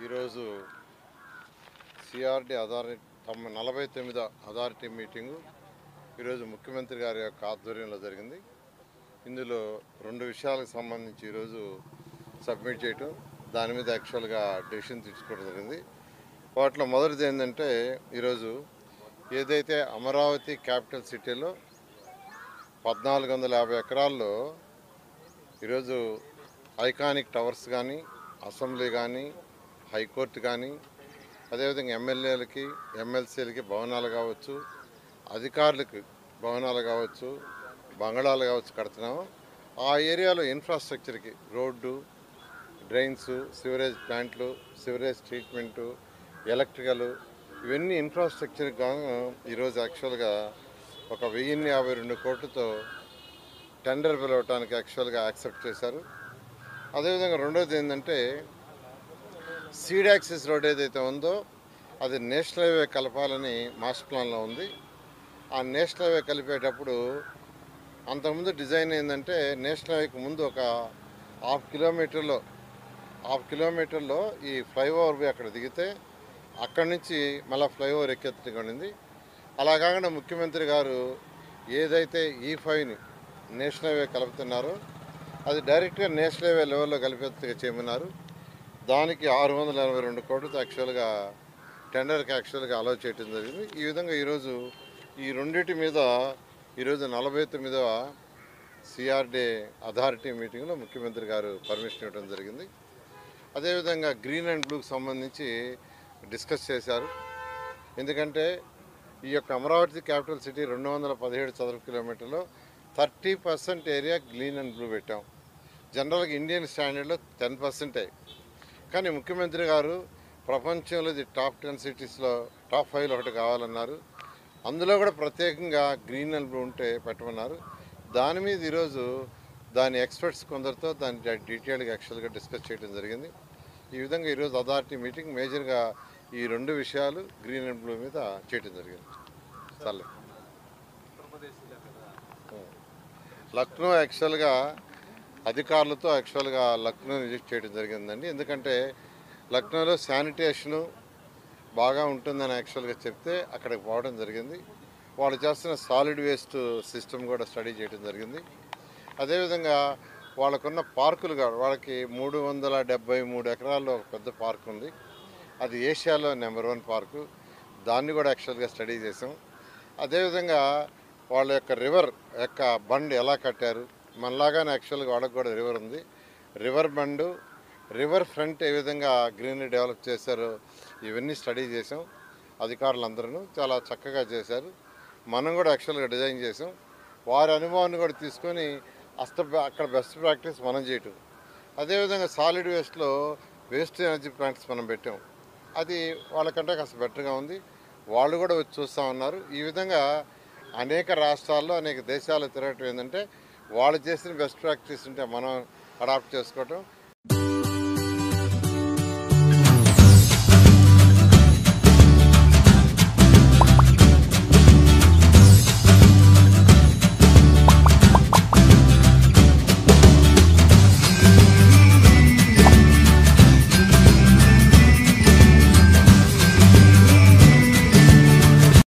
ఈరోజు CRD authority 49వ authority meeting ఈరోజు ముఖ్యమంత్రి గారి యొక్క ఆధ్వర్యంలో జరిగింది. ఇందులో 2 విషయాలకు సంబంధించి ఈరోజు సబ్మిట్ చేయటం, దాని మీద యాక్చువల్గా డెసిషన్ తీసుకోవడం జరిగింది. వాటిలో మొదటిది ఏంటంటే, ఈరోజు ఏదైతే అమరావతి క్యాపిటల్ సిటీలో 1450 ఎకరాల్లో ఈరోజు ఐకానిక్ టవర్స్ కానీ, అసెంబ్లీ కానీ, హైకోర్టు కానీ, అదేవిధంగా ఎమ్మెల్యేలకి, ఎమ్మెల్సీలకి భవనాలు కావచ్చు, అధికారులకు భవనాలు కావచ్చు, బంగళాలు కావచ్చు కడుతున్నాము. ఆ ఏరియాలో ఇన్ఫ్రాస్ట్రక్చర్కి రోడ్డు, డ్రైన్స్, సివరేజ్ ప్లాంట్లు, సివరేజ్ ట్రీట్మెంటు, ఎలక్ట్రికల్, ఇవన్నీ ఇన్ఫ్రాస్ట్రక్చర్కి గాను ఈరోజు యాక్చువల్గా ఒక 1052 కోట్లతో టెండర్ పిలవటానికి యాక్చువల్గా యాక్సెప్ట్ చేశారు. అదేవిధంగా రెండోది ఏంటంటే, సీడ్ యాక్సిస్ రోడ్ ఏదైతే ఉందో అది నేషనల్ హైవే కలపాలని మాస్టర్ ప్లాన్లో ఉంది. ఆ నేషనల్ హైవే కలిపేటప్పుడు అంతకుముందు డిజైన్ ఏంటంటే, నేషనల్ హైవేకి ముందు ఒక హాఫ్ కిలోమీటర్లో ఈ ఫ్లైఓవర్ అక్కడ దిగితే అక్కడి నుంచి మళ్ళీ ఫ్లైఓవర్ ఎక్కెత్తుగా ఉండింది. అలా కాకుండా ముఖ్యమంత్రి గారు ఏదైతే E5ని నేషనల్ హైవే కలుపుతున్నారో అది డైరెక్ట్గా నేషనల్ హైవే లెవెల్లో కలిపేట్టుగా చేయమన్నారు. దానికి 682 కోట్లతో యాక్చువల్గా టెండర్కి యాక్చువల్గా అలౌ చేయడం జరిగింది. ఈ విధంగా ఈరోజు ఈ రెండింటి మీద ఈరోజు 49వ సిఆర్డే అథారిటీ మీటింగ్లో ముఖ్యమంత్రి గారు పర్మిషన్ ఇవ్వడం జరిగింది. అదేవిధంగా గ్రీన్ అండ్ బ్లూకి సంబంధించి డిస్కస్ చేశారు. ఎందుకంటే ఈ యొక్క అమరావతి క్యాపిటల్ సిటీ 217 చదరపు కిలోమీటర్లో 30% ఏరియా గ్రీన్ అండ్ బ్లూ పెట్టాం. జనరల్గా ఇండియన్ స్టాండర్డ్లో 10%. కానీ ముఖ్యమంత్రి గారు ప్రపంచంలో ఇది టాప్ 10 సిటీస్లో టాప్ 5లో ఒకటి కావాలన్నారు. అందులో కూడా ప్రత్యేకంగా గ్రీన్ అండ్ బ్లూ ఉంటే పెట్టమన్నారు. దాని మీద ఈరోజు దాని ఎక్స్పర్ట్స్ కొందరితో దాని డీటెయిల్గా యాక్చువల్గా డిస్కస్ చేయడం జరిగింది. ఈ విధంగా ఈరోజు అథారిటీ మీటింగ్ మేజర్గా ఈ 2 విషయాలు గ్రీన్ అండ్ బ్లూ మీద చేయడం జరిగింది. సర్లే, లక్నో యాక్చువల్గా అధికారులతో యాక్చువల్గా లక్నో విజిట్ చేయడం జరిగిందండి. ఎందుకంటే లక్నోలో శానిటేషను బాగా ఉంటుందని యాక్చువల్గా చెప్తే అక్కడికి పోవడం జరిగింది. వాళ్ళు చేస్తున్న సాలిడ్ వేస్ట్ సిస్టమ్ కూడా స్టడీ చేయడం జరిగింది. అదేవిధంగా వాళ్ళకున్న పార్కులు కాదు, వాళ్ళకి 373 ఎకరాల్లో ఒక పెద్ద పార్క్ ఉంది. అది ఏషియాలో నెంబర్ 1 పార్కు. దాన్ని కూడా యాక్చువల్గా స్టడీ చేసాం. అదేవిధంగా వాళ్ళ యొక్క రివర్ యొక్క బండ్ ఎలా కట్టారు, మనలాగానే యాక్చువల్గా వాళ్ళకి కూడా రివర్ ఉంది. రివర్ బండు, రివర్ ఫ్రంట్ ఏ విధంగా గ్రీనరీ డెవలప్ చేశారో ఇవన్నీ స్టడీ చేసాం. అధికారులందరూ చాలా చక్కగా చేశారు. మనం కూడా యాక్చువల్గా డిజైన్ చేసాం. వారి అనుభవాన్ని కూడా తీసుకొని అక్కడ బెస్ట్ ప్రాక్టీస్ మనం చేయటం. అదేవిధంగా సాలిడ్ వేస్ట్లో వేస్ట్ ఎనర్జీ ప్లాంట్స్ మనం పెట్టాం. అది వాళ్ళకంటే కాస్త బెటర్గా ఉంది. వాళ్ళు కూడా వచ్చి చూస్తూ ఉన్నారు. ఈ విధంగా అనేక రాష్ట్రాల్లో అనేక దేశాలు తిరగటం ఏంటంటే, వాళ్ళు చేసిన బెస్ట్ ప్రాక్టీస్ ఉంటే మనం అడాప్ట్ చేసుకోవటం.